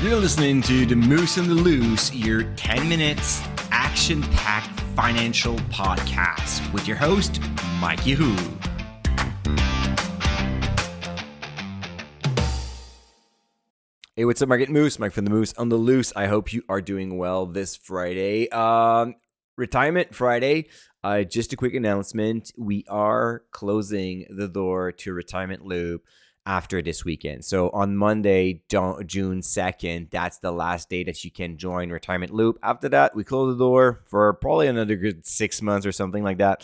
You're listening to The Moose and the Loose, your 10 minutes action-packed financial podcast with your host, Mike Yahoo. Hey, what's up, Market Moose? Mike from The Moose on the Loose. I hope you are doing well this Friday. Retirement Friday. Just a quick announcement. We are closing the door to Retirement Loop after this weekend. So on Monday, June 2nd, that's the last day that you can join Retirement Loop. After that, we close the door for probably another good 6 months or something like that.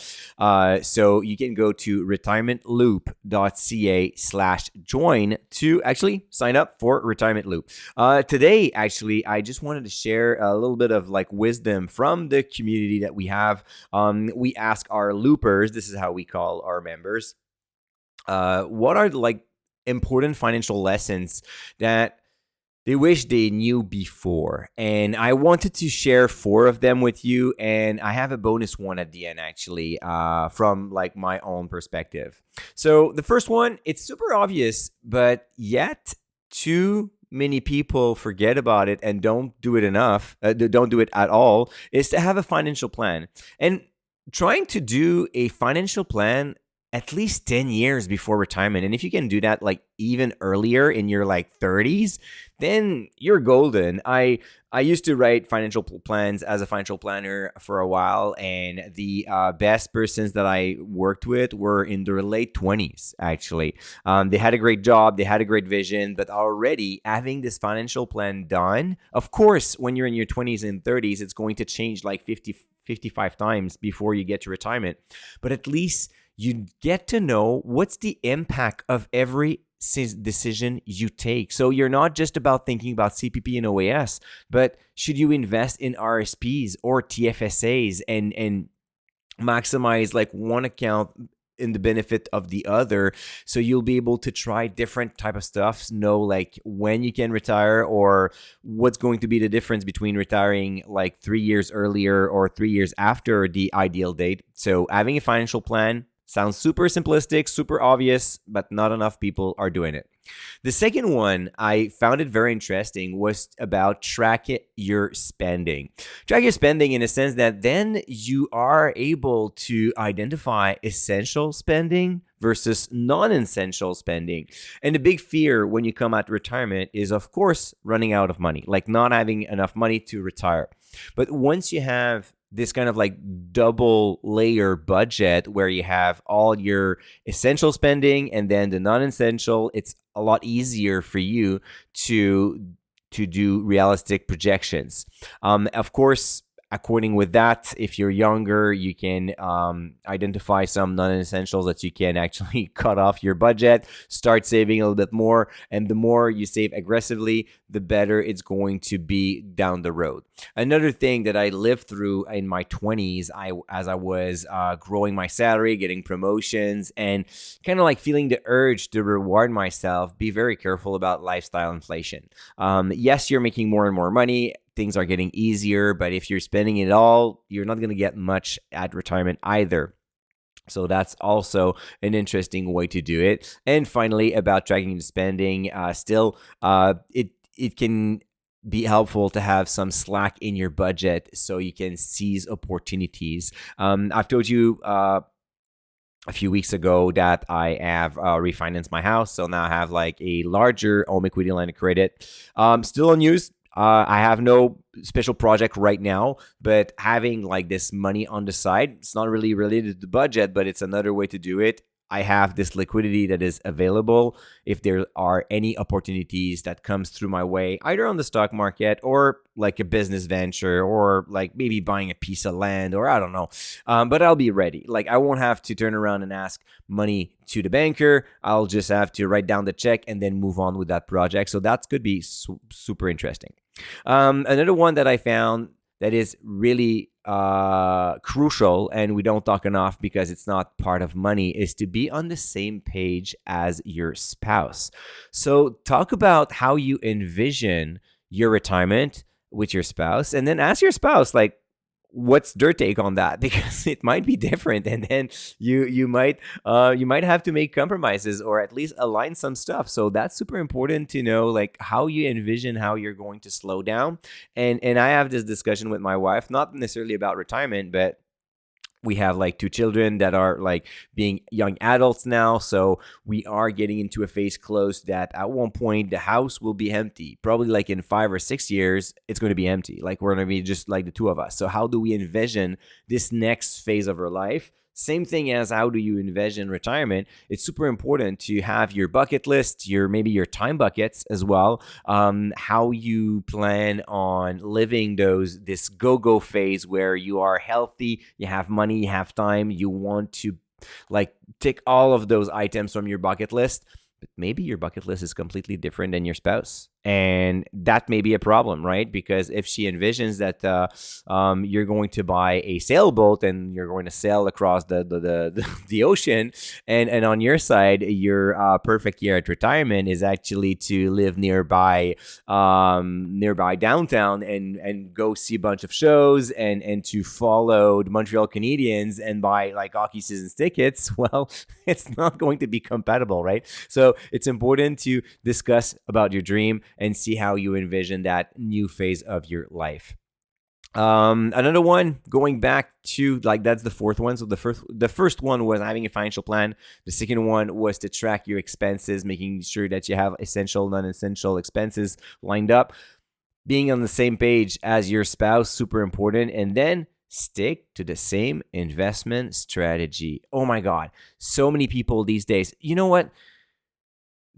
So you can go to retirementloop.ca/join to actually sign up for Retirement Loop. Today, actually, I just wanted to share a little bit of wisdom from the community that we have. We ask our loopers, this is how we call our members, what are important financial lessons that they wish they knew before. And I wanted to share 4 of them with you. And I have a bonus one at the end, actually, from my own perspective. So the first one, it's super obvious, but yet too many people forget about it and don't do it enough, don't do it at all, is to have a financial plan. And trying to do a financial plan at least 10 years before retirement. And if you can do that even earlier in your 30s, then you're golden. I used to write financial plans as a financial planner for a while, and the best persons that I worked with were in their late 20s, actually. They had a great job, they had a great vision, but already having this financial plan done, of course, when you're in your 20s and 30s, it's going to change 55 times before you get to retirement. But at least you get to know what's the impact of every decision you take. So you're not just about thinking about CPP and OAS, but should you invest in RSPs or TFSAs and maximize one account in the benefit of the other, so you'll be able to try different type of stuff, know when you can retire or what's going to be the difference between retiring 3 years earlier or 3 years after the ideal date. So having a financial plan sounds super simplistic, super obvious, but not enough people are doing it. The second one, I found it very interesting, was about track your spending. Track your spending in a sense that then you are able to identify essential spending versus non-essential spending. And the big fear when you come at retirement is, of course, running out of money, not having enough money to retire. But once you have this kind of double layer budget where you have all your essential spending and then the non-essential, it's a lot easier for you to do realistic projections. Of course, according with that, if you're younger, you can identify some non-essentials that you can actually cut off your budget, start saving a little bit more, and the more you save aggressively, the better it's going to be down the road. Another thing that I lived through in my 20s, as I was growing my salary, getting promotions, and kind of feeling the urge to reward myself, be very careful about lifestyle inflation. Yes, you're making more and more money. Things are getting easier, but if you're spending it all, you're not going to get much at retirement either. So that's also an interesting way to do it. And finally, about tracking the spending, it can be helpful to have some slack in your budget so you can seize opportunities. I've told you a few weeks ago that I have refinanced my house. So now I have a larger home equity line of credit. Still unused. I have no special project right now, but having this money on the side, it's not really related to the budget, but it's another way to do it. I have this liquidity that is available if there are any opportunities that comes through my way, either on the stock market or a business venture or maybe buying a piece of land or I don't know. But I'll be ready. I won't have to turn around and ask money to the banker. I'll just have to write down the check and then move on with that project. So that could be super interesting. Another one that I found that is really crucial, and we don't talk enough because it's not part of money, is to be on the same page as your spouse. So talk about how you envision your retirement with your spouse, and then ask your spouse, what's their take on that? Because it might be different, and then you might have to make compromises or at least align some stuff. So that's super important to know, like how you envision how you're going to slow down. And I have this discussion with my wife, not necessarily about retirement, but we have like two children that are like being young adults now, so we are getting into a phase close that at one point the house will be empty, probably like in 5 or 6 years it's going to be empty, like we're going to be just like the two of us. So how do we envision this next phase of our life? Same thing as how do you envision retirement. It's super important to have your bucket list, your maybe your time buckets as well. How you plan on living this go phase where you are healthy, you have money, you have time, you want to like tick all of those items from your bucket list. But maybe your bucket list is completely different than your spouse. And that may be a problem, right? Because if she envisions that you're going to buy a sailboat and you're going to sail across the ocean, and on your side, your perfect year at retirement is actually to live nearby downtown and go see a bunch of shows and to follow the Montreal Canadiens and buy like hockey season tickets, well, it's not going to be compatible, right? So it's important to discuss about your dream and see how you envision that new phase of your life. Another one, going back to like that's the fourth one. So the first one was having a financial plan. The second one was to track your expenses, making sure that you have essential, non-essential expenses lined up. Being on the same page as your spouse, super important. And then stick to the same investment strategy. Oh my God, so many people these days. You know what?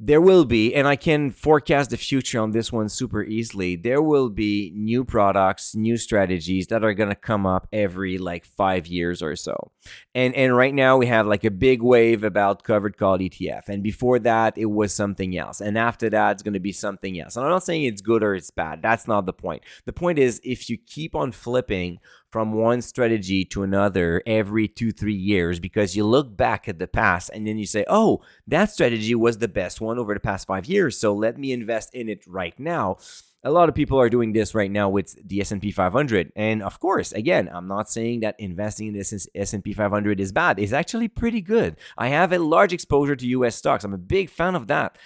There will be, and I can forecast the future on this one super easily, there will be new products, new strategies that are going to come up every like 5 years or so. And right now we have like a big wave about covered call ETF. And before that, it was something else. And after that, it's going to be something else. And I'm not saying it's good or it's bad. That's not the point. The point is, if you keep on flipping from one strategy to another every 2-3 years, because you look back at the past and then you say, oh, that strategy was the best one over the past 5 years, so let me invest in it right now. A lot of people are doing this right now with the S&P 500. And of course, again, I'm not saying that investing in this S&P 500 is bad. It's actually pretty good. I have a large exposure to US stocks. I'm a big fan of that.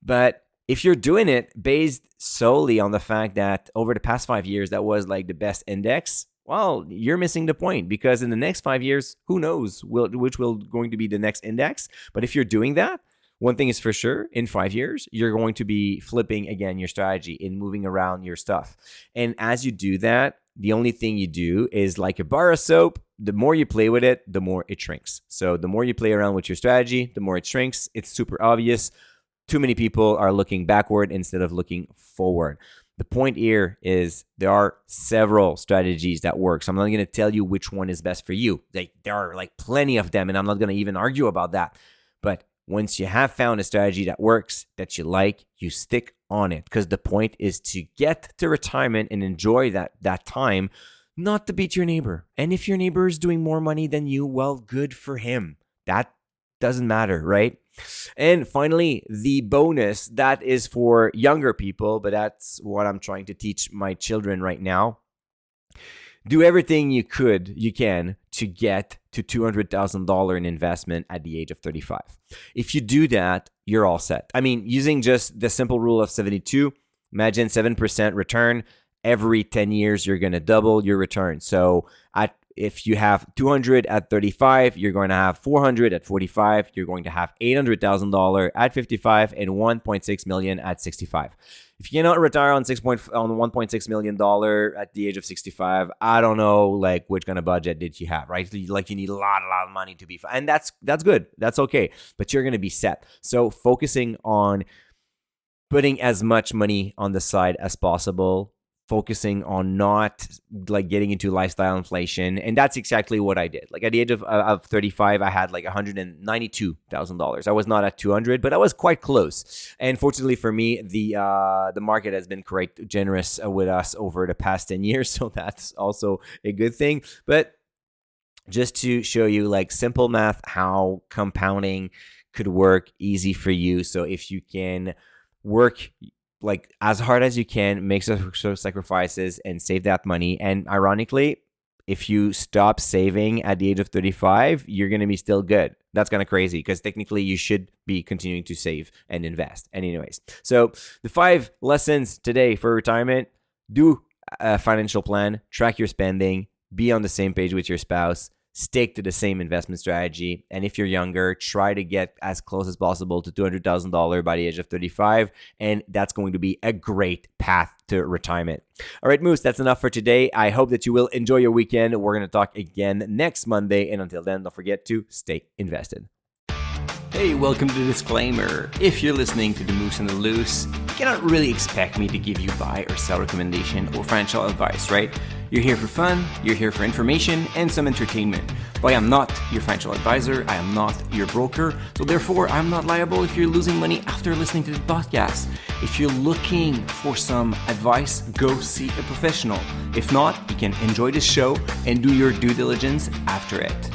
But if you're doing it based solely on the fact that over the past 5 years, that was like the best index, well, you're missing the point, because in the next 5 years, who knows which will going to be the next index. But if you're doing that, one thing is for sure, in 5 years, you're going to be flipping again your strategy and moving around your stuff. And as you do that, the only thing you do is like a bar of soap. The more you play with it, the more it shrinks. So the more you play around with your strategy, the more it shrinks. It's super obvious. Too many people are looking backward instead of looking forward. The point here is there are several strategies that work. So I'm not going to tell you which one is best for you. There are like plenty of them, and I'm not going to even argue about that. But once you have found a strategy that works, that you like, you stick on it, because the point is to get to retirement and enjoy that time, not to beat your neighbor. And if your neighbor is doing more money than you, well, good for him. That doesn't matter, right? And finally, the bonus that is for younger people, but that's what I'm trying to teach my children right now. Do everything you can to get to $200,000 in investment at the age of 35. If you do that, you're all set. I mean, using just the simple rule of 72, imagine 7% return. Every 10 years, you're going to double your return. So if you have 200 at 35, you're going to have 400 at 45. You're going to have $800,000 at 55 and 1.6 million at 65. If you cannot retire on $1.6 million at the age of 65, I don't know like which kind of budget did you have, right? Like you need a lot of money to be fine. And that's good. That's okay. But you're going to be set. So focusing on putting as much money on the side as possible, focusing on not like getting into lifestyle inflation. And that's exactly what I did. Like at the age of 35, I had like $192,000. I was not at 200, but I was quite close. And fortunately for me, the market has been quite generous with us over the past 10 years. So that's also a good thing. But just to show you like simple math, how compounding could work easy for you. So if you can work like as hard as you can, make some sacrifices and save that money. And ironically, if you stop saving at the age of 35, you're going to be still good. That's kind of crazy because technically you should be continuing to save and invest. And anyways, so the 5 lessons today for retirement: do a financial plan, track your spending, be on the same page with your spouse, stick to the same investment strategy. And if you're younger, try to get as close as possible to $200,000 by the age of 35. And that's going to be a great path to retirement. All right, Moose, that's enough for today. I hope that you will enjoy your weekend. We're going to talk again next Monday. And until then, don't forget to stay invested. Hey, welcome to the disclaimer. If you're listening to The Moose and the Loose, you cannot really expect me to give you buy or sell recommendation or financial advice, right? You're here for fun, you're here for information and some entertainment. But I am not your financial advisor, I am not your broker, so therefore I'm not liable if you're losing money after listening to the podcast. If you're looking for some advice, go see a professional. If not, you can enjoy the show and do your due diligence after it.